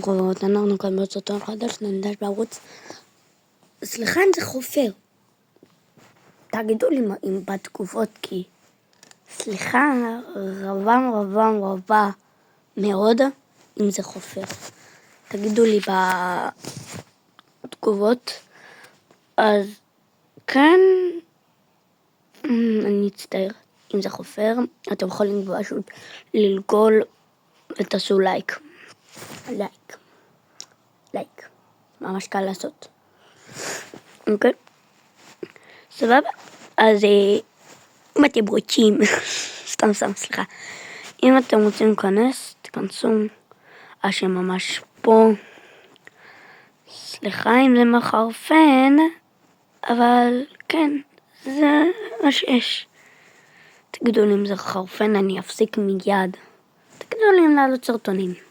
קורות, אנחנו כאן בסרטון חדש, ננדש בערוץ. סליחה אם זה חופר. תגידו לי אם בתגובות, כי סליחה רבה מאוד אם זה חופר. תגידו לי בתגובות. אז כן, אני אצטער אם זה חופר. אתם יכולים פשוט ללגול ותעשו לייק. לייק. ממש קל לעשות. אוקיי? סבבה? אז אם אתם רוצים, סליחה. אם אתם רוצים להיכנס, תכנסו. השם ממש פה. סליחה אם זה מחרפן, אבל כן, זה מה שיש. תגידו לי אם זה חרפן, אני אפסיק מיד. תגידו לי אם לעלות סרטונים.